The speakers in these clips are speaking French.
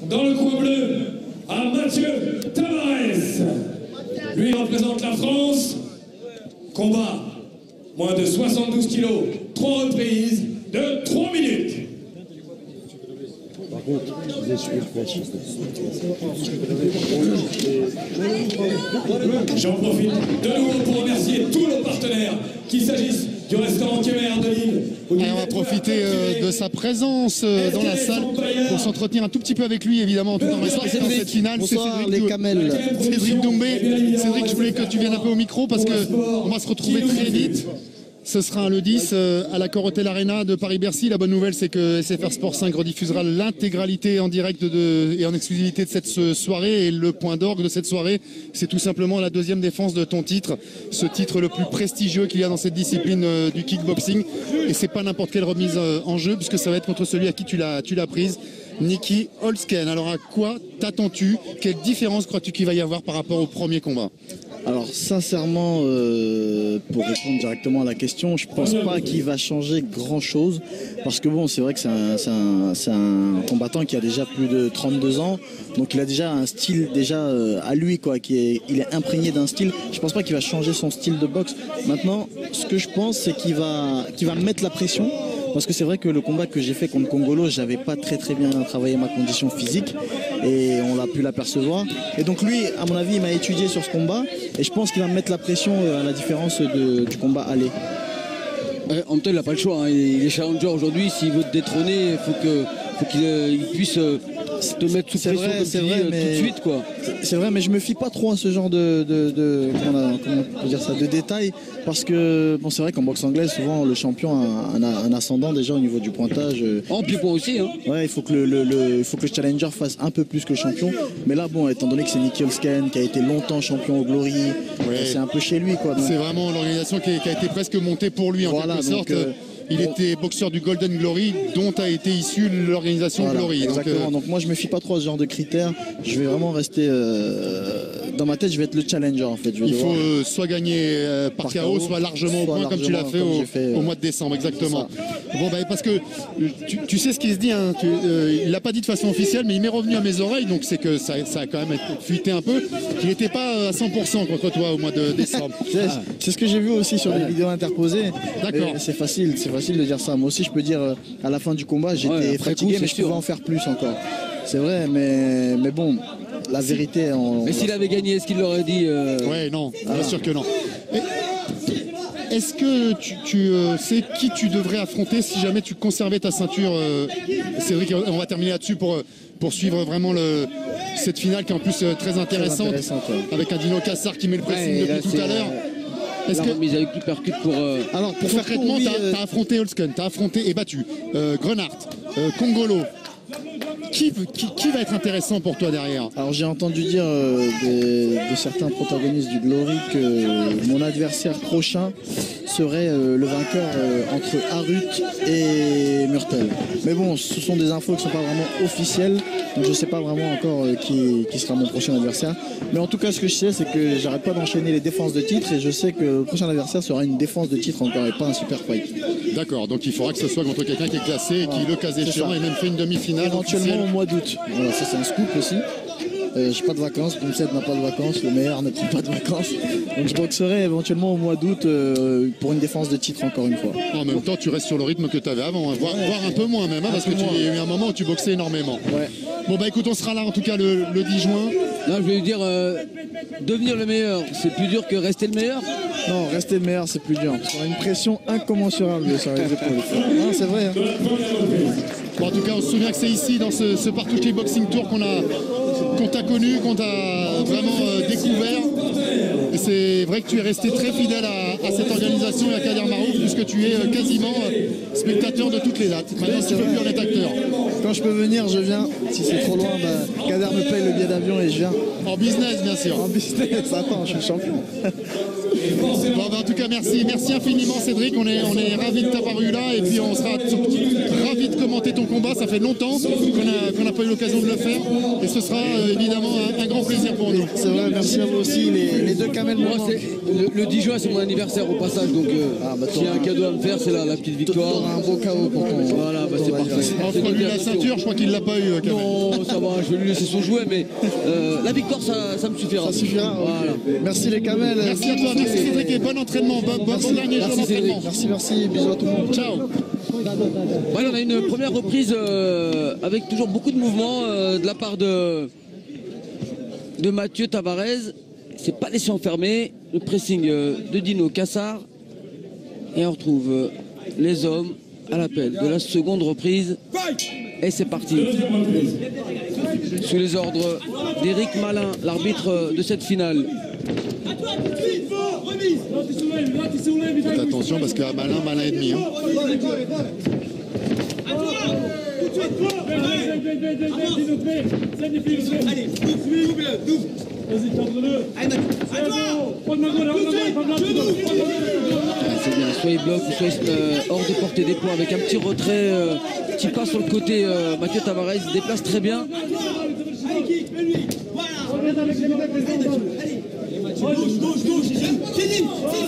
dans le coin bleu, à Mathieu Tavares. Lui représente la France. Combat, moins de 72 kilos, 3 reprises de 3 minutes. Par contre, j'en profite de nouveau pour remercier tous nos partenaires, qu'il s'agisse du restaurant Kemer de Lille. Et on va profiter de sa présence dans la salle pour s'entretenir un tout petit peu avec lui, évidemment, tout en restant dans cette finale. Bonsoir, les camels. Cédric Doumbé. Cédric, je voulais que tu viennes un peu au micro parce qu'on va se retrouver très vite. Ce sera le 10 à la Corotel Arena de Paris-Bercy. La bonne nouvelle, c'est que SFR Sport 5 rediffusera l'intégralité en direct et en exclusivité de cette soirée. Et le point d'orgue de cette soirée, c'est tout simplement la deuxième défense de ton titre. Ce titre le plus prestigieux qu'il y a dans cette discipline du kickboxing. Et c'est pas n'importe quelle remise en jeu, puisque ça va être contre celui à qui tu l'as prise, Nicky Holzken. Alors à quoi t'attends-tu? Quelle différence crois-tu qu'il va y avoir par rapport au premier combat? Alors sincèrement, pour répondre directement à la question, je pense pas qu'il va changer grand-chose. Parce que bon, c'est vrai que c'est un combattant qui a déjà plus de 32 ans. Donc il a déjà un style déjà à lui, quoi. Il est imprégné d'un style. Je pense pas qu'il va changer son style de boxe. Maintenant, ce que je pense, c'est qu'il va mettre la pression. Parce que c'est vrai que le combat que j'ai fait contre Congolo, j'avais pas très bien travaillé ma condition physique et on l'a pu l'apercevoir. Et donc lui, à mon avis, il m'a étudié sur ce combat et je pense qu'il va me mettre la pression à la différence du combat aller. En même temps, il n'a pas le choix. Hein. Il est challenger aujourd'hui. S'il veut te détrôner, faut qu'il puisse te mettre sous pression tout de suite, quoi. C'est vrai, mais je me fie pas trop à ce genre comment on peut dire ça, de détails, parce que bon, c'est vrai qu'en boxe anglaise, souvent le champion a un ascendant déjà au niveau du pointage. En pied-point aussi. Hein. Ouais, il faut que le challenger fasse un peu plus que le champion. Mais là, bon, étant donné que c'est Nicky Holzken qui a été longtemps champion au Glory, c'est un peu chez lui, quoi. C'est vraiment l'organisation qui a été presque montée pour lui, en quelque sorte. Il était boxeur du Golden Glory, dont a été issue l'organisation Glory. Exactement. Donc moi, je me fie pas trop à ce genre de critères. Je vais vraiment rester dans ma tête. Je vais être le challenger, en fait. Il faut soit gagner par KO, soit largement au point, comme tu l'as fait au mois de décembre, exactement. Bon, parce que tu sais ce qu'il se dit. Hein, il l'a pas dit de façon officielle, mais il m'est revenu à mes oreilles. Donc c'est que ça a quand même fuité un peu. Qu'il n'était pas à 100% contre toi au mois de décembre. C'est ce que j'ai vu aussi sur les vidéos interposées. D'accord. C'est facile de dire ça. Moi aussi, je peux dire à la fin du combat, j'étais fatigué, mais je pouvais en faire plus encore. C'est vrai, mais bon, la vérité. Mais s'il avait gagné, est-ce qu'il l'aurait dit Ouais, non, bien sûr que non. Est-ce que tu sais qui tu devrais affronter si jamais tu conservais ta ceinture Cédric, on va terminer là-dessus pour suivre vraiment cette finale qui est en plus très intéressante avec un Dino Cassar qui met le pressing depuis tout à l'heure. Est-ce que mise avec plus percute pour Alors pour concrètement, t'as affronté Holzken, t'as affronté et battu Grenard, Congolo. Qui va être intéressant pour toi derrière? Alors j'ai entendu dire de certains protagonistes du Glory que mon adversaire prochain serait le vainqueur entre Harut et Murtel. Mais bon, ce sont des infos qui ne sont pas vraiment officielles, donc je ne sais pas vraiment encore qui sera mon prochain adversaire. Mais en tout cas, ce que je sais, c'est que j'arrête pas d'enchaîner les défenses de titre et je sais que le prochain adversaire sera une défense de titre encore et pas un super fight. D'accord, donc il faudra que ce soit contre quelqu'un qui est classé et qui, le cas échéant, ait même fait une demi-finale. Éventuellement au mois d'août. Voilà, ça c'est un scoop aussi. J'ai pas de vacances, Pimset n'a pas de vacances, le meilleur ne prend pas de vacances. Donc je boxerai éventuellement au mois d'août pour une défense de titre encore une fois. En même temps, tu restes sur le rythme que tu avais avant, voire un peu moins même, parce que tu as eu un moment où tu boxais énormément. Ouais. Bon écoute, on sera là en tout cas le 10 juin. Là, je vais lui dire, devenir le meilleur, c'est plus dur que rester le meilleur. Non, rester le meilleur, c'est plus dur. On a une pression incommensurable sur les épaules. Non, c'est vrai. Hein. Bon, en tout cas, on se souvient que c'est ici, dans ce Partout Kickboxing Tour qu'on t'a connu, qu'on t'a vraiment découvert. Et c'est vrai que tu es resté très fidèle à cette organisation et à Kader Marouf, puisque tu es quasiment spectateur de toutes les dates. Maintenant, si tu peux plus en être acteur. Quand je peux venir, je viens. Si c'est trop loin, Kader me paye le billet d'avion et je viens. En business, bien sûr. En business, attends, je suis champion. Bon, bah, en tout cas, merci infiniment Cédric, on est ravis de t'avoir eu là et puis on sera ravis de commenter ton combat, ça fait longtemps qu'on n'a pas eu l'occasion de le faire et ce sera évidemment un grand plaisir pour nous. C'est vrai, merci à vous aussi, les deux camels. Moi, le 10 juin, c'est mon anniversaire au passage, donc s'il y a un cadeau à me faire, c'est la petite victoire. Un beau KO pour ton. Voilà, bah, c'est parfait. Offre-lui la ceinture, je crois qu'il l'a pas eu. Kamel. Non, ça va, je vais lui laisser son jouet, mais la victoire, ça me suffira. Ça suffira. Voilà. Merci les camels. Merci à toi, merci Cédric et bon entraînement, bon dernier jour d'entraînement. Merci, bisous à tout le monde. Ciao. Voilà, on a une première reprise avec toujours beaucoup de mouvements de la part de Mathieu Tavares. Il s'est pas laissé enfermer. Le pressing de Dino Cassar. Et on retrouve les hommes à l'appel de la seconde reprise. Et c'est parti. Sous les ordres d'Éric Malin, l'arbitre de cette finale. Faites attention parce qu'à Malin et demi. Hein. C'est bien, soit il bloque, soit hors de portée des points avec un petit retrait, petit pas sur le côté. Mathieu Tavares se déplace très bien.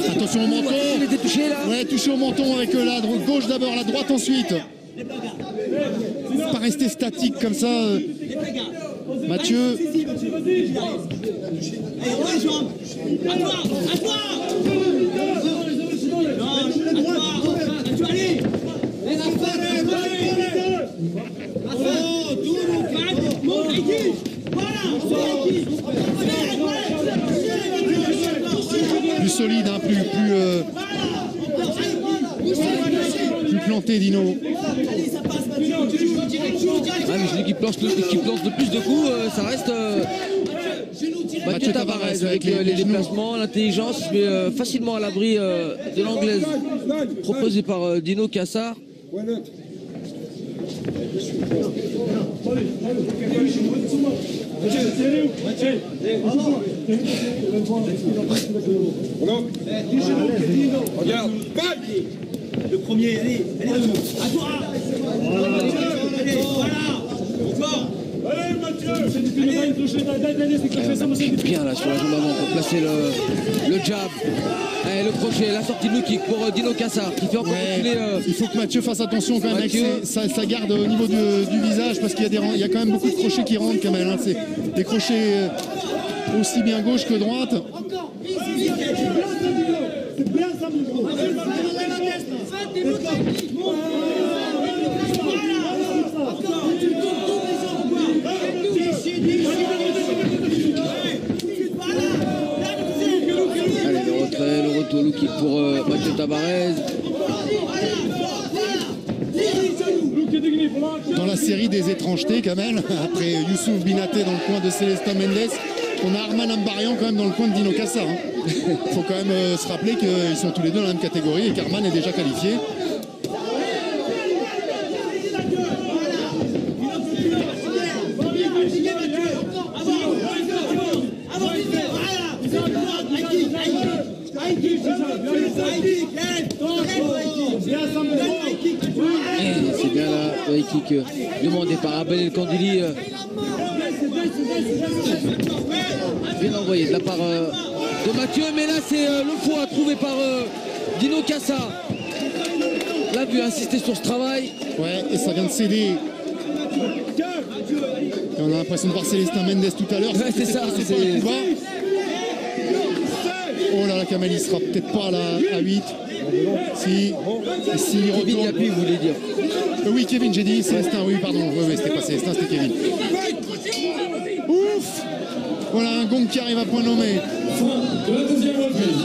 Attention au menton. Il était touché là. Ouais, touché au menton avec la gauche d'abord, la droite ensuite. Pas rester statique comme ça. Mathieu. Plus solide, hein, plus planté, Dino. Ah, mais je dis qu'il plante de plus de coups, ça reste Mathieu Tavares avec les déplacements, l'intelligence, mais facilement à l'abri de l'anglaise proposée par Dino Cassar. Regarde, le premier, allez, à toi. Allez, Mathieu. Bien là sur la jambe avant pour placer le jab. Et le crochet, la sortie de low kick pour Dino Cassar qui fait encore reculer. Il faut que Mathieu fasse attention quand même avec sa garde au niveau du visage parce qu'il y a quand même beaucoup de crochets qui rentrent quand même. Hein. C'est des crochets aussi bien gauche que droite. Allez, le retrait, le retour low kick pour Mathieu Tavares. Dans la série des étrangetés quand même, après Youssouf Binaté dans le coin de Célestin Mendes, on a Arman Ambarian quand même dans le coin de Dino Cassar. Il faut quand même se rappeler qu'ils sont tous les deux dans la même catégorie et qu'Arman est déjà qualifié. C'est bien là, le high kick demandé par Abel El Kandili. Bien envoyé de la part de Mathieu, mais là c'est le foie trouvé par Dino Cassar. Là, vu insister sur ce travail. Ouais, et ça vient de céder. Et on a l'impression de voir Célestin Mendes tout à l'heure. Ouais, c'est ça. Oh là là, Kamel, il sera peut-être pas là à 8. Si il retourne. Kevin Yapi, vous voulez dire. Oui, Kevin, j'ai dit Célestin, oui, pardon. Oui, c'était pas Célestin, c'était Kevin. Ouf! Voilà un gong qui arrive à point nommé. Fin de la deuxième reprise.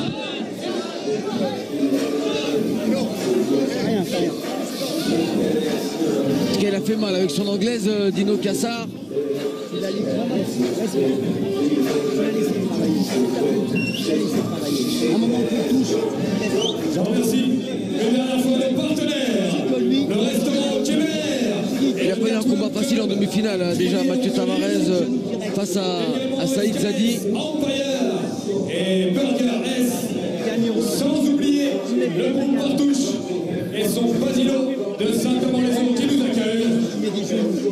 Qu'elle a fait mal avec son anglaise, Dino Cassar. Je remercie une dernière fois les partenaires, le restaurant Kemer. Il n'a pas eu un combat facile en demi-finale, hein. Déjà Mathieu Tavares face à Saïd Zadi. Empire et Burger S le groupe Partouche et son Basilo de Saint-Amand-les-Eaux qui nous accueille.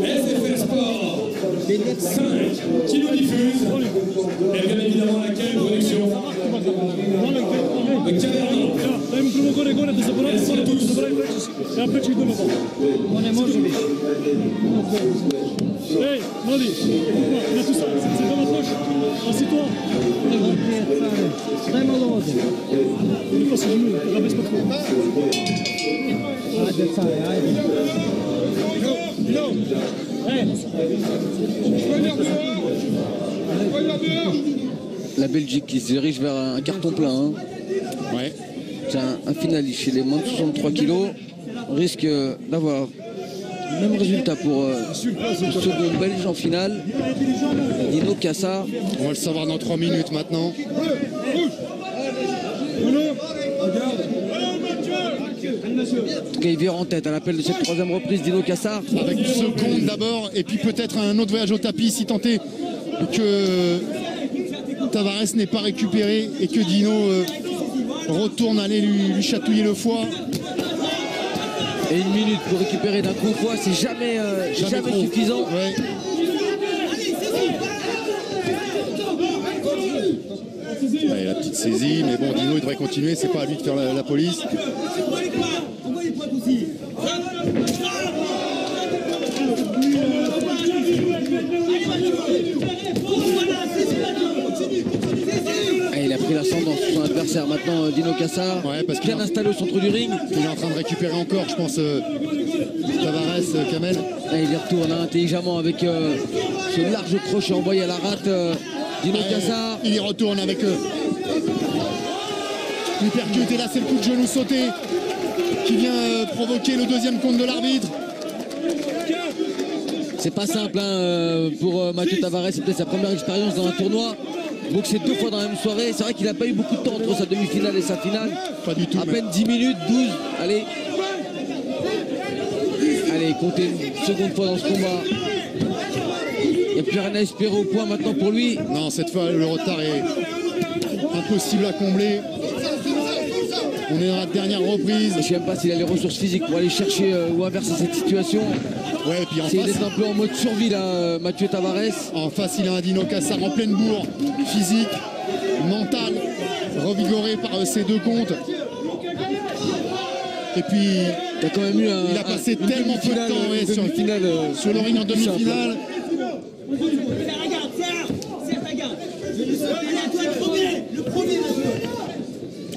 SFR Sport 5 qui nous diffuse. Et bien évidemment laquelle production de Caverna. Hey, Modi, on a tout ça, c'est pas ma poche. Assieds-toi. Dai malo. Ne pas se jouer, rabaisse pas trop. Arrête d'alzare, arrête. La Belgique qui se dirige vers un carton plein. Hein. Ouais. C'est un finaliste chez les moins de 63 kilos. On risque d'avoir le même résultat pour le second belge en finale. Dino Cassar. On va le savoir dans 3 minutes maintenant. En tout cas, il vire en tête à l'appel de cette troisième reprise, Dino Cassar. Avec une seconde d'abord, et puis peut-être un autre voyage au tapis si tant est que Tavares n'est pas récupéré et que Dino retourne aller lui chatouiller le foie. Et 1 minute pour récupérer d'un coup au foie, c'est jamais trop suffisant. Ouais. Ouais, la petite saisie, mais bon, Dino il devrait continuer, c'est pas à lui de faire la police. Il a pris l'ascendant sur son adversaire maintenant, Dino Cassar, ouais, parce bien installé au centre du ring. Il est en train de récupérer encore, je pense, Tavares, Kamel. Et il y retourne intelligemment avec ce large crochet envoyé à la rate. Dino Cassar. Il y retourne avec l'hypercute, et là c'est le coup de genou sauté qui vient provoquer le deuxième compte de l'arbitre. C'est pas simple hein, pour Mathieu Tavares, c'est peut-être sa première expérience dans un tournoi. Donc c'est 2 fois dans la même soirée. C'est vrai qu'il n'a pas eu beaucoup de temps entre sa demi-finale et sa finale. Pas du tout. À peine 10 minutes, 12. Allez. Allez, comptez une seconde fois dans ce combat. Il n'y a plus rien à espérer au point maintenant pour lui. Non, cette fois le retard est impossible à combler. On est dans la dernière reprise. Je ne sais même pas s'il a les ressources physiques pour aller chercher ou inverser cette situation. Ouais, et puis en Il face, est un peu en mode survie là, Mathieu Tavares. en face, il a un Dino Cassar en pleine bourre, physique, mental, revigoré par ces 2 comptes. Et puis, Il a quand même eu il a passé tellement peu de temps sur le ring en demi-finale.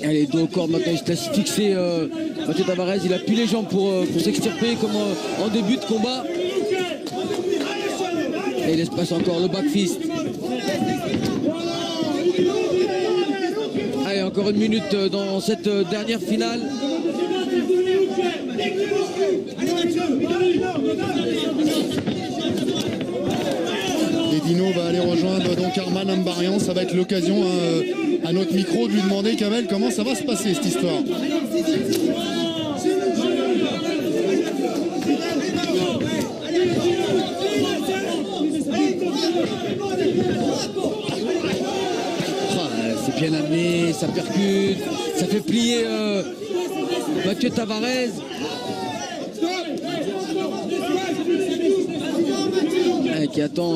Allez, dos au corps maintenant, il se laisse fixer Mathieu Tavares. Il a plus les jambes pour s'extirper comme en début de combat. Et il laisse passer encore le back fist. Allez, encore 1 minute dans cette dernière finale. Et Dino va aller rejoindre donc Arman Ambarian. Ça va être l'occasion à notre micro de lui demander, Kamel, comment ça va se passer cette histoire. C'est bien amené, ça percute, ça fait plier Mathieu Tavares. Qui attend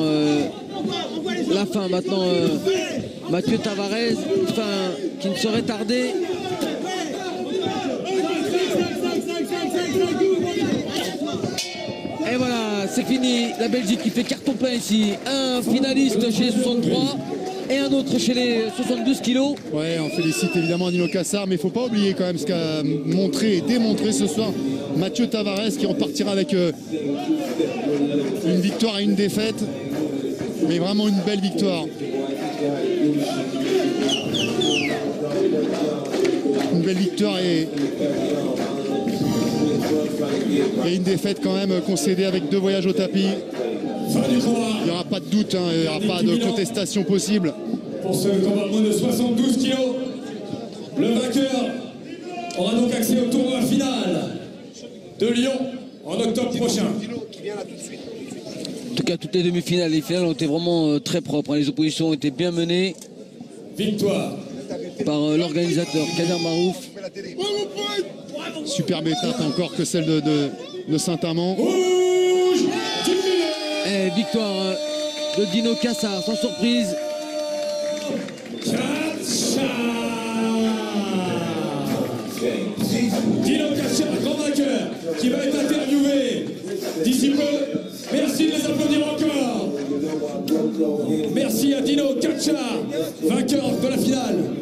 la fin maintenant. Mathieu Tavares, fin qui ne saurait tarder. Et voilà, c'est fini. La Belgique qui fait carton plein ici. Un finaliste chez les 63 et un autre chez les 72 kilos. Ouais, on félicite évidemment Dino Cassar, mais il ne faut pas oublier quand même ce qu'a montré et démontré ce soir Mathieu Tavares, qui repartira avec une victoire et une défaite, mais vraiment une belle victoire. Une belle victoire et une défaite quand même concédée avec 2 voyages au tapis. Il n'y aura pas de doute, hein, il n'y aura pas de contestation possible. Pour ce combat de moins de 72 kilos, le vainqueur aura donc accès au tournoi final de Lyon en octobre prochain. En tout cas, toutes les demi-finales et les finales ont été vraiment très propres. Les oppositions ont été bien menées. Victoire par l'organisateur Kader Marouf. Superbe étape encore que celle de Saint-Amand. Et victoire de Dino Cassard, sans surprise. Dino Cassard, grand vainqueur, qui va être interviewé d'ici peu. Merci de les applaudir encore. Merci à Dino Cassard, vainqueur de la finale.